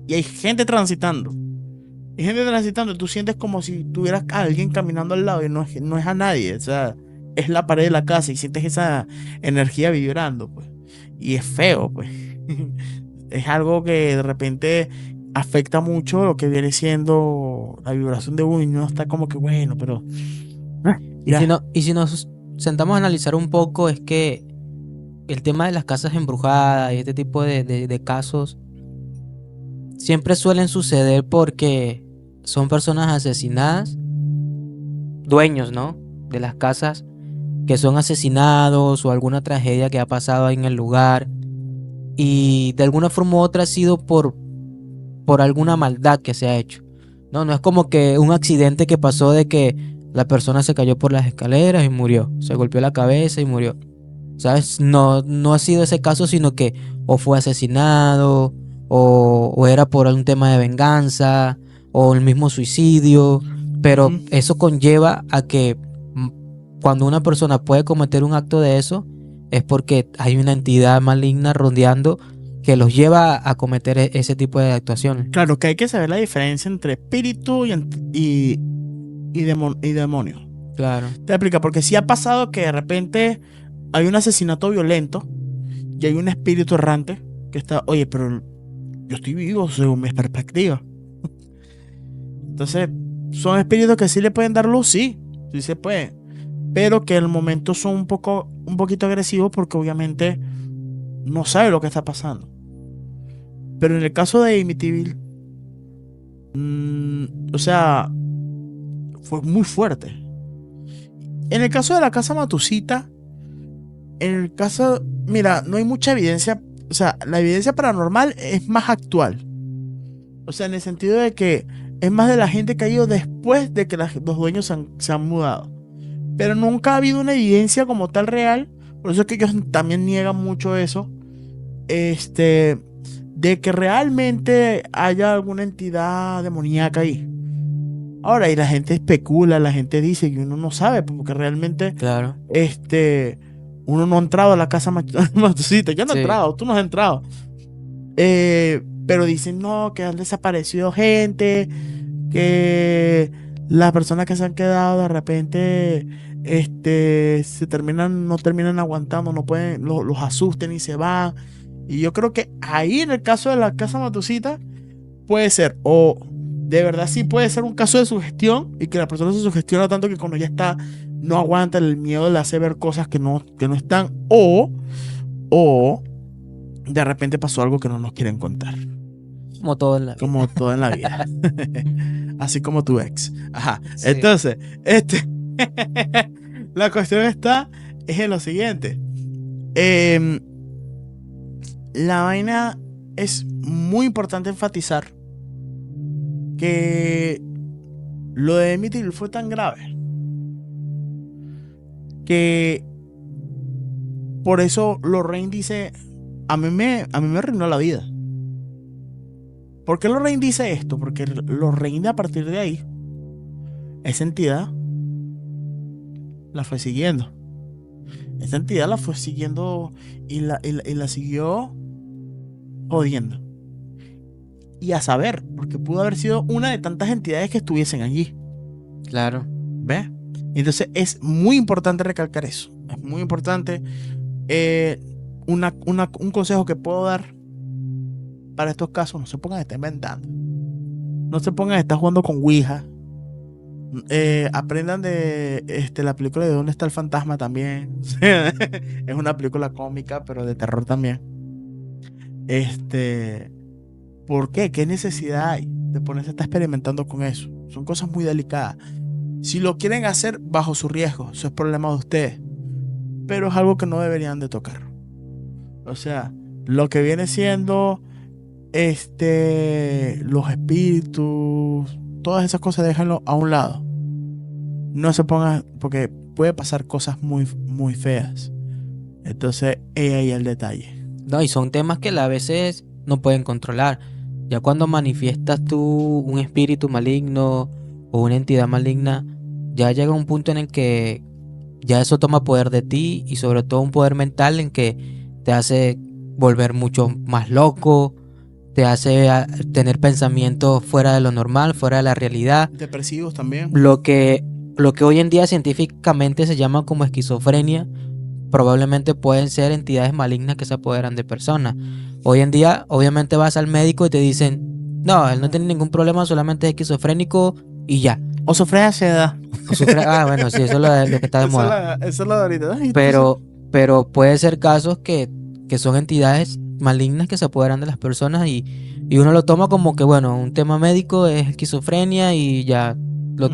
y hay gente transitando. Hay gente transitando y tú sientes como si tuvieras a alguien caminando al lado y no es a nadie. O sea, es la pared de la casa y sientes esa energía vibrando, pues. Y es feo, pues. Es algo que de repente afecta mucho lo que viene siendo la vibración de uno y uno está como que bueno, pero Y si ya, no, y si nos sentamos a analizar un poco, es que el tema de las casas embrujadas y este tipo de casos siempre suelen suceder porque son personas asesinadas, dueños, ¿no? De las casas que son asesinados o alguna tragedia que ha pasado ahí en el lugar y de alguna forma u otra ha sido por alguna maldad que se ha hecho. No, no es como que un accidente que pasó de que la persona se cayó por las escaleras y murió, se golpeó la cabeza y murió. ¿Sabes? No, no ha sido ese caso, sino que o fue asesinado, o era por un tema de venganza, o el mismo suicidio. Pero ujú. eso conlleva a que mm, cuando una persona puede cometer un acto de eso, es porque hay una entidad maligna rondeando que los lleva a cometer ese tipo de actuaciones. Claro que hay que saber la diferencia entre espíritu y demonio. Claro, Te explica, porque si ha pasado que de repente hay un asesinato violento y hay un espíritu errante que está, oye, pero yo estoy vivo según mi perspectiva. Entonces, son espíritus que sí le pueden dar luz, sí, sí se puede, pero que en el momento son un poquito agresivos porque obviamente no sabe lo que está pasando. Pero en el caso de Amityville, o sea, fue muy fuerte. En el caso de la casa Matusita, en el caso, mira, no hay mucha evidencia, o sea, la evidencia paranormal es más actual. O sea, en el sentido de que es más de la gente que ha ido después de que los dueños se han mudado. Pero nunca ha habido una evidencia como tal real. Por eso es que ellos también niegan mucho eso. De que realmente haya alguna entidad demoníaca ahí. Ahora, y la gente especula, la gente dice que uno no sabe, porque realmente claro. uno no ha entrado a la casa Matusita. Yo no he Sí, entrado, tú no has entrado. Pero dicen no, que han desaparecido gente, que las personas que se han quedado de repente no terminan aguantando, no pueden, los asusten y se van. Y yo creo que ahí en el caso de la casa Matusita puede ser, o de verdad sí puede ser un caso de sugestión y que la persona se sugestiona tanto que cuando ya está no aguanta, el miedo le hace ver cosas que no están, o de repente pasó algo que no nos quieren contar. como todo en la vida. Como todo en la vida. Así como tu ex. Ajá. Sí. Entonces, la cuestión es en lo siguiente. Em, la vaina es muy importante enfatizar que lo de Emitil fue tan grave que por eso Lorraine dice, a mí me arruinó la vida. ¿Por qué Lorraine dice esto? Porque Lorraine a partir de ahí, esa entidad la fue siguiendo. Esa entidad la fue siguiendo y la siguió jodiendo. Y a saber, porque pudo haber sido una de tantas entidades que estuviesen allí. Claro. ¿Ves? Entonces es muy importante recalcar eso. Es muy importante. eh, un consejo que puedo dar para estos casos: no se pongan a estar inventando. No se pongan a estar jugando con Ouija. Aprendan de la película de ¿Dónde está el fantasma? También. Es una película cómica, pero de terror también. Este, ¿Por qué? ¿Qué necesidad hay de ponerse a estar experimentando con eso? Son cosas muy delicadas. Si lo quieren hacer bajo su riesgo, eso es problema de ustedes. Pero es algo que no deberían de tocar. O sea, lo que viene siendo los espíritus, todas esas cosas déjenlo a un lado. No se pongan, porque puede pasar cosas muy, muy feas. Entonces, ahí el detalle. No, y son temas que a veces no pueden controlar. Ya cuando manifiestas tú un espíritu maligno o una entidad maligna, ya llega un punto en el que ya eso toma poder de ti y sobre todo un poder mental en que te hace volver mucho más loco, te hace tener pensamientos fuera de lo normal, fuera de la realidad, Depresivos también. lo que, lo que hoy en día científicamente se llama como esquizofrenia. Probablemente pueden ser entidades malignas que se apoderan de personas. Hoy en día, obviamente vas al médico y te dicen, No, él no tiene ningún problema, solamente es esquizofrénico y ya. O sufre de ansiedad. Bueno, sí, eso es lo que está de moda. Eso es lo de ahorita. Ay, Pero puede ser casos que son entidades malignas que se apoderan de las personas y uno lo toma como que, bueno, un tema médico es esquizofrenia y ya lo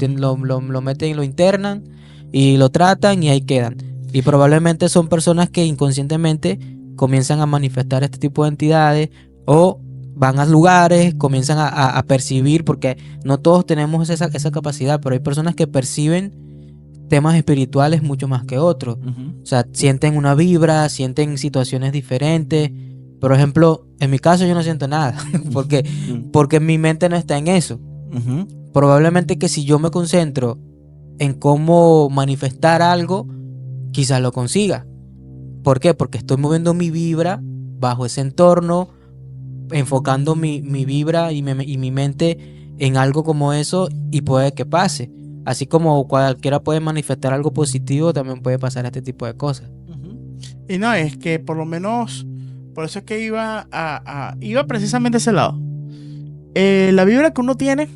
meten y lo internan y lo tratan y ahí quedan. Y probablemente son personas que inconscientemente comienzan a manifestar este tipo de entidades o van a lugares, comienzan a percibir, porque no todos tenemos esa capacidad, pero hay personas que perciben temas espirituales mucho más que otros. O sea, sienten una vibra, sienten situaciones diferentes. Por ejemplo, en mi caso yo no siento nada, porque mi mente no está en eso. Probablemente que si yo me concentro en cómo manifestar algo, quizás lo consiga. ¿Por qué? Porque estoy moviendo mi vibra bajo ese entorno, enfocando mi vibra y mi mente en algo como eso y puede que pase. Así como cualquiera puede manifestar algo positivo, también puede pasar este tipo de cosas. Y no, es que por lo menos, por eso es que iba precisamente a ese lado. La vibra que uno tiene,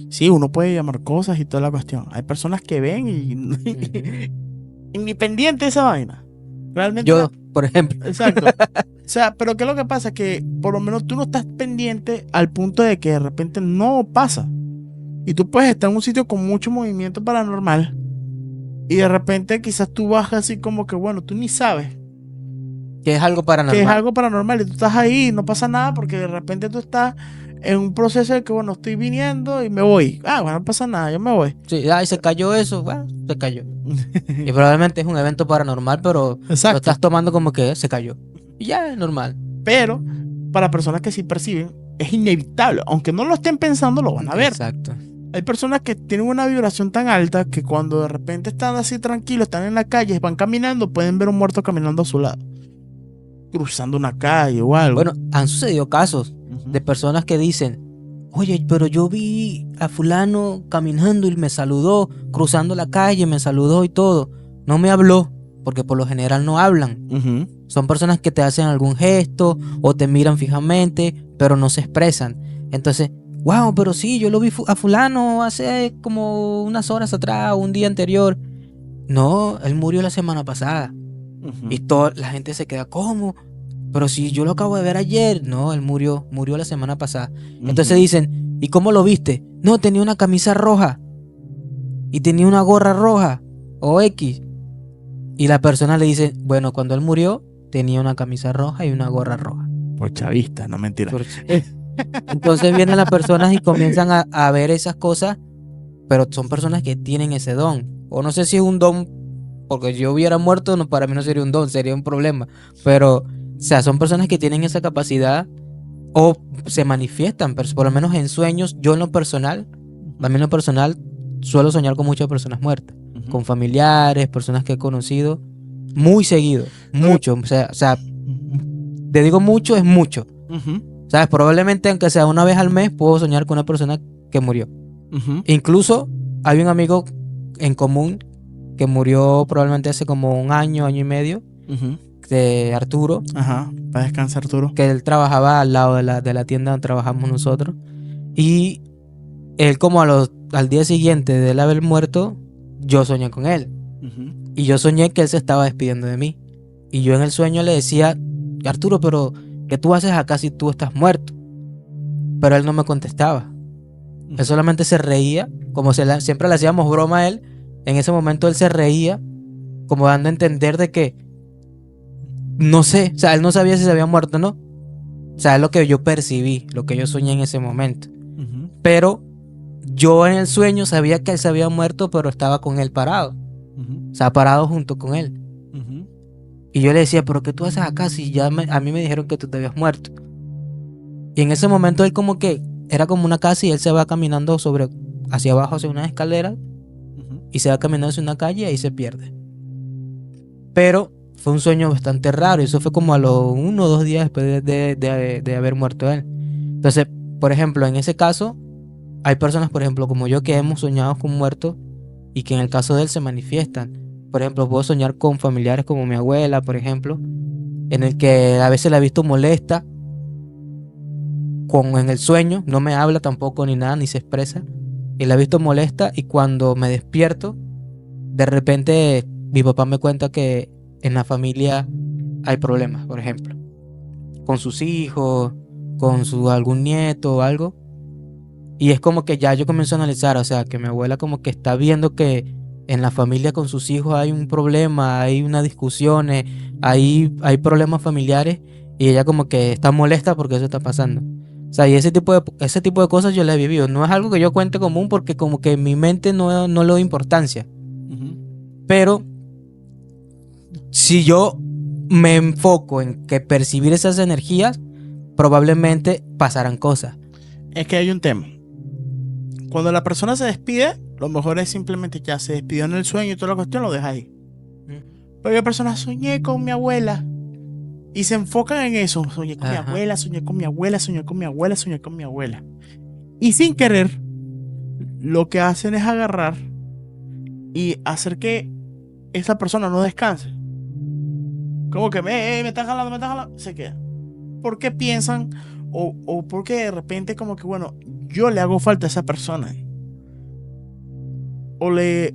sí, uno puede llamar cosas y toda la cuestión. Hay personas que ven y independiente de esa vaina. Realmente. Yo, por ejemplo. Exacto. O sea, pero ¿qué es lo que pasa? Que por lo menos tú no estás pendiente al punto de que de repente no pasa. Y tú puedes estar en un sitio con mucho movimiento paranormal y de repente quizás tú vas así como que, bueno, tú ni sabes que es algo paranormal. que es algo paranormal y tú estás ahí y no pasa nada porque de repente tú estás en un proceso de que, bueno, estoy viniendo y me voy. Bueno, no pasa nada, yo me voy. Sí, se cayó eso, bueno, se cayó. Y probablemente es un evento paranormal, pero Exacto. lo estás tomando como que se cayó. Y ya es normal. Pero para personas que sí perciben, es inevitable. Aunque no lo estén pensando, lo van a ver. Exacto. Hay personas que tienen una vibración tan alta que cuando de repente están así tranquilos, están en la calle, van caminando, pueden ver un muerto caminando a su lado, cruzando una calle o algo. Bueno, han sucedido casos de personas que dicen, oye, pero yo vi a fulano caminando y me saludó, cruzando la calle, me saludó y todo. No me habló, porque por lo general no hablan. Son personas que te hacen algún gesto o te miran fijamente, pero no se expresan. Entonces, wow, pero sí, yo lo vi a fulano hace como unas horas atrás o un día anterior. No, él murió la semana pasada. Y toda la gente se queda, ¿cómo? Pero si yo lo acabo de ver ayer. No, él murió la semana pasada. Entonces dicen, ¿y cómo lo viste? No, tenía una camisa roja y tenía una gorra roja o X. Y la persona le dice, bueno, cuando él murió tenía una camisa roja y una gorra roja. Por chavista, no mentira. Entonces vienen las personas y comienzan a ver esas cosas, pero son personas que tienen ese don. O no sé si es un don, porque si yo hubiera muerto, no, para mí no sería un don, sería un problema. Pero, o sea, son personas que tienen esa capacidad o se manifiestan, pero por lo menos en sueños. Yo en lo personal, suelo soñar con muchas personas muertas, con familiares, personas que he conocido, muy seguido, mucho. O sea, te digo mucho, es mucho. ¿Sabes? Probablemente, aunque sea una vez al mes, puedo soñar con una persona que murió. Incluso hay un amigo en común que murió probablemente hace como un año y medio, de Arturo. Para descansar, Arturo. Que él trabajaba al lado de la tienda donde trabajamos nosotros. Y él, como al día siguiente de él haber muerto, yo soñé con él. Y yo soñé que él se estaba despidiendo de mí. Y yo en el sueño le decía, Arturo, pero ¿qué tú haces acá si tú estás muerto? Pero él no me contestaba. Él solamente se reía, como siempre le hacíamos broma a él. En ese momento él se reía, como dando a entender de que, no sé, o sea, él no sabía si se había muerto o no. O sea, es lo que yo percibí, lo que yo soñé en ese momento. Pero yo en el sueño sabía que él se había muerto, pero estaba con él parado. O sea, parado junto con él. Y yo le decía, ¿pero qué tú haces acá si ya a mí me dijeron que tú te habías muerto? Y en ese momento él como que era como una casa y él se va caminando hacia abajo, hacia una escalera, y se va caminando hacia una calle y ahí se pierde. Pero fue un sueño bastante raro y eso fue como a los 1 o 2 días después de haber muerto él. Entonces, por ejemplo, en ese caso, hay personas, por ejemplo, como yo, que hemos soñado con muertos y que en el caso de él se manifiestan. Por ejemplo, puedo soñar con familiares como mi abuela, por ejemplo, en el que a veces la he visto molesta en el sueño, no me habla tampoco ni nada, ni se expresa, y la he visto molesta, y cuando me despierto, de repente mi papá me cuenta que en la familia hay problemas, por ejemplo, con sus hijos, con algún nieto o algo. Y es como que ya yo comienzo a analizar, o sea, que mi abuela como que está viendo que en la familia con sus hijos hay un problema, hay unas discusiones, hay problemas familiares, y ella como que está molesta porque eso está pasando. O sea, y ese tipo de cosas yo las he vivido. No es algo que yo cuente común porque como que en mi mente no le doy importancia. Pero si yo me enfoco en que percibir esas energías, probablemente pasarán cosas. Es que hay un tema. Cuando la persona se despide, lo mejor es simplemente ya se despidió en el sueño y toda la cuestión lo deja ahí. Pero hay personas, soñé con mi abuela. Y se enfocan en eso. Soñé con mi Ajá. abuela, soñé con mi abuela, soñé con mi abuela, soñé con mi abuela. Y sin querer, lo que hacen es agarrar y hacer que esa persona no descanse. Como que me están jalando, me están jalando. Se queda. Porque piensan o porque de repente como que, bueno, yo le hago falta a esa persona. O le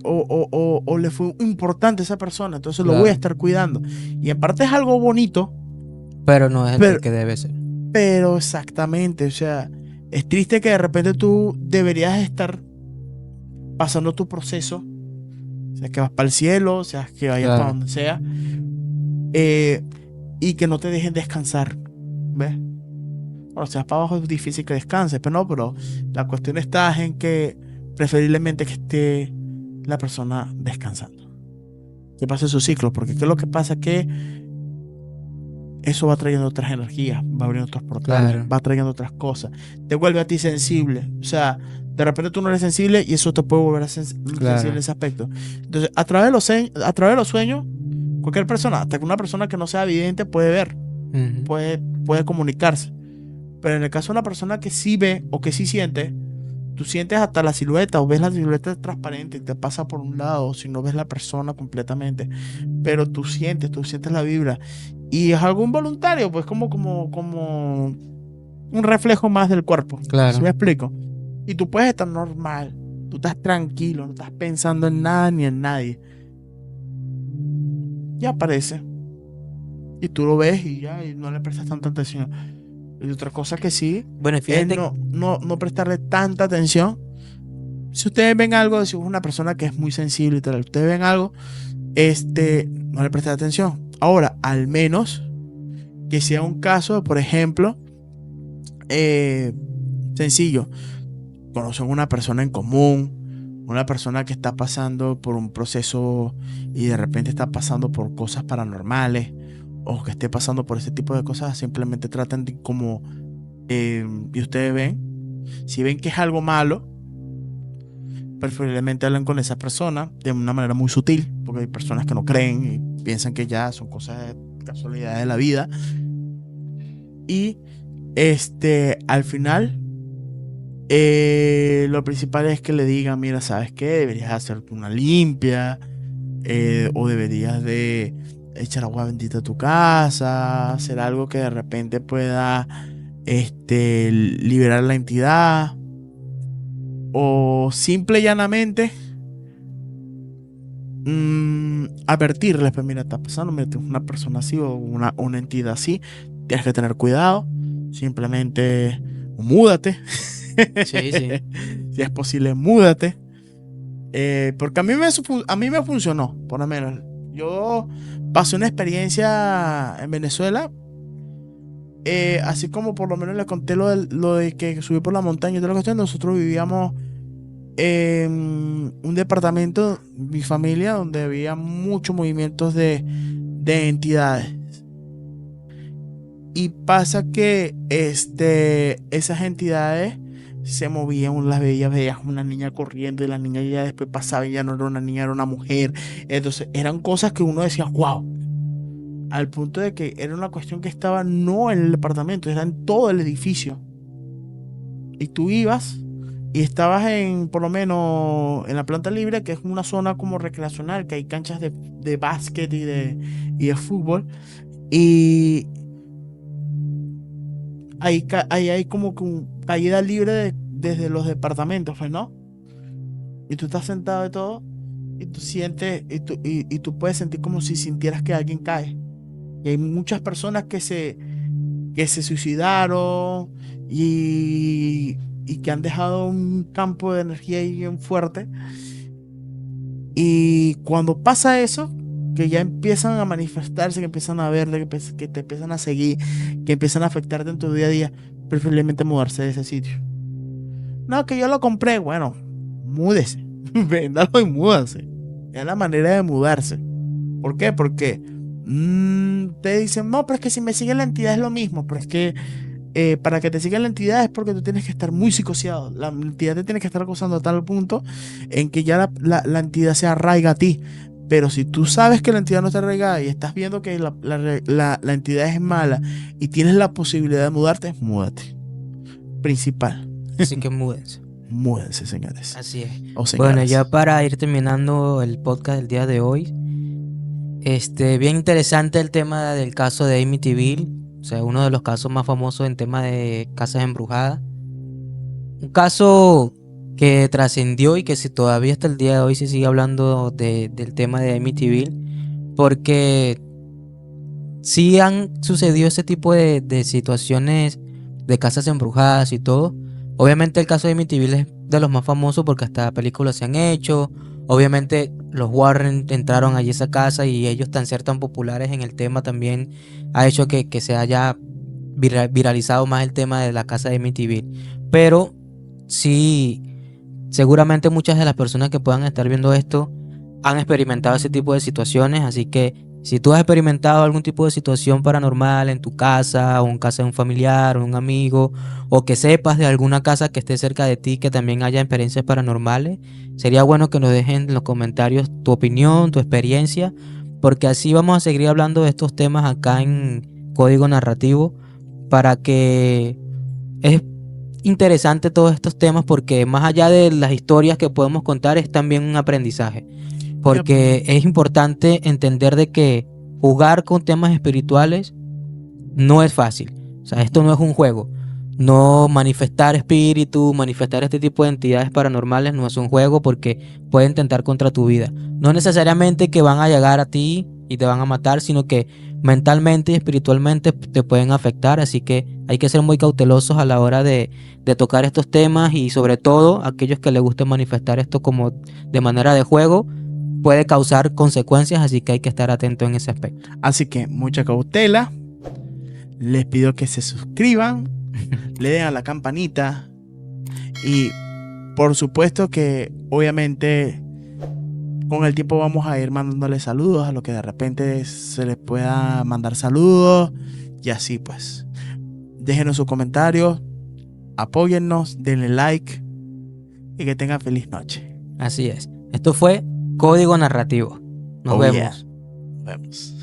fue importante a esa persona. Entonces lo voy a Claro. estar cuidando. Y en parte es algo bonito. Pero no es el Pero, que debe ser. pero exactamente, o sea, es triste que de repente tú deberías estar pasando tu proceso, sea que vas para el cielo, sea que vayas para Claro. donde sea, eh, y que no te dejen descansar, ¿ves? Bueno, si vas para abajo es difícil que descanses, pero la cuestión está en que preferiblemente que esté la persona descansando, que pase su ciclo, porque ¿qué es lo que pasa? Que eso va trayendo otras energías, va abriendo otros portales, Claro. va trayendo otras cosas, te vuelve a ti sensible, o sea, de repente tú no eres sensible y eso te puede volver a sensible en Claro. ese aspecto. Entonces, a través de los sueños, cualquier persona, hasta que una persona que no sea vidente puede ver, Ujú. puede comunicarse. Pero en el caso de una persona que sí ve o que sí siente, tú sientes hasta la silueta o ves la silueta transparente y te pasa por un lado, si no ves la persona completamente, pero tú sientes la vibra. Y es algo involuntario, pues como un reflejo más del cuerpo. ¿Sí Claro. me explico? Y tú puedes estar normal, tú estás tranquilo, no estás pensando en nada ni en nadie. Y aparece. Y tú lo ves y ya, y no le prestas tanta atención. Y otra cosa que sí Bueno, y es fíjate. no prestarle tanta atención. Si ustedes ven algo, si es una persona que es muy sensible y tal, ustedes ven algo, no le presten atención. Ahora, al menos que sea un caso, por ejemplo, sencillo, conocen una persona en común, una persona que está pasando por un proceso y de repente está pasando por cosas paranormales o que esté pasando por ese tipo de cosas, simplemente traten de como, y ustedes ven, si ven que es algo malo, preferiblemente hablan con esa persona de una manera muy sutil, porque hay personas que no creen y piensan que ya son cosas de casualidad de la vida. Y al final, lo principal es que le digan, mira, ¿sabes qué? Deberías hacerte una limpia, o deberías de echar agua bendita a tu casa, hacer algo que de repente pueda liberar la entidad, o simple y llanamente advertirles, pues mira, está pasando, mira, tienes una persona así o una entidad así, tienes que tener cuidado, simplemente múdate. Sí, sí. Si es posible, múdate. Porque a mí me funcionó, por lo menos. Yo pasé una experiencia en Venezuela, así como por lo menos le conté lo de que subí por la montaña y toda la cuestión. Nosotros vivíamos en un departamento, mi familia, donde había muchos movimientos de entidades. Y pasa que esas entidades se movían, las veías una niña corriendo y la niña ya después pasaba y ya no era una niña, era una mujer. Entonces eran cosas que uno decía, wow, al punto de que era una cuestión que estaba no en el departamento, era en todo el edificio. Y tú ibas y estabas por lo menos en la planta libre, que es una zona como recreacional, que hay canchas de básquet y de fútbol. Y ahí hay como que caída libre desde los departamentos, pues, ¿no? Y tú estás sentado y todo, y tú sientes, y tú puedes sentir como si sintieras que alguien cae. Y hay muchas personas que se suicidaron y que han dejado un campo de energía ahí bien fuerte. Y cuando pasa eso, que ya empiezan a manifestarse, que empiezan a verte, que te empiezan a seguir, que empiezan a afectarte en tu día a día, preferiblemente mudarse de ese sitio. No, que yo lo compré. Bueno, múdese. Véndalo y múdase. Es la manera de mudarse. ¿Por qué? Porque te dicen, no, pero es que si me sigue la entidad es lo mismo. Pero es que para que te siga la entidad es porque tú tienes que estar muy psicoseado. La entidad te tiene que estar acosando a tal punto en que ya la entidad se arraiga a ti. Pero si tú sabes que la entidad no está arraigada y estás viendo que la entidad es mala y tienes la posibilidad de mudarte, múdate. Principal. Así que múdense. Múdense, señores. Así es. O Bueno, señoras. ya para ir terminando el podcast del día de hoy, bien interesante el tema del caso de Amityville, o sea, uno de los casos más famosos en tema de casas embrujadas. Un caso que trascendió y que si todavía hasta el día de hoy se sigue hablando del tema de Amityville, porque sí han sucedido ese tipo de situaciones de casas embrujadas y todo. Obviamente el caso de Amityville es de los más famosos porque hasta películas se han hecho. Obviamente los Warren entraron allí a esa casa y ellos ser tan populares en el tema también ha hecho que se haya viralizado más el tema de la casa de Amityville. Pero sí, seguramente muchas de las personas que puedan estar viendo esto han experimentado ese tipo de situaciones, así que si tú has experimentado algún tipo de situación paranormal en tu casa o en casa de un familiar o un amigo, o que sepas de alguna casa que esté cerca de ti que también haya experiencias paranormales, sería bueno que nos dejen en los comentarios tu opinión, tu experiencia, porque así vamos a seguir hablando de estos temas acá en Código Narrativo, para que es interesante todos estos temas, porque más allá de las historias que podemos contar es también un aprendizaje, porque es importante entender de que jugar con temas espirituales no es fácil. O sea, esto no es un juego. No manifestar espíritu, manifestar este tipo de entidades paranormales no es un juego, porque pueden tentar contra tu vida. No necesariamente que van a llegar a ti y te van a matar, sino que mentalmente y espiritualmente te pueden afectar. Así que hay que ser muy cautelosos a la hora de tocar estos temas, y sobre todo aquellos que les guste manifestar esto como de manera de juego, puede causar consecuencias, así que hay que estar atento en ese aspecto. Así que mucha cautela. Les pido que se suscriban, le den a la campanita y por supuesto que obviamente con el tiempo vamos a ir mandándole saludos a los que de repente se les pueda mandar saludos y así pues. Déjenos sus comentarios, apóyennos, denle like y que tengan feliz noche. Así es. Esto fue Código Narrativo. Nos vemos. Yeah. Nos vemos.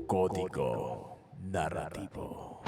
Código Narrativo.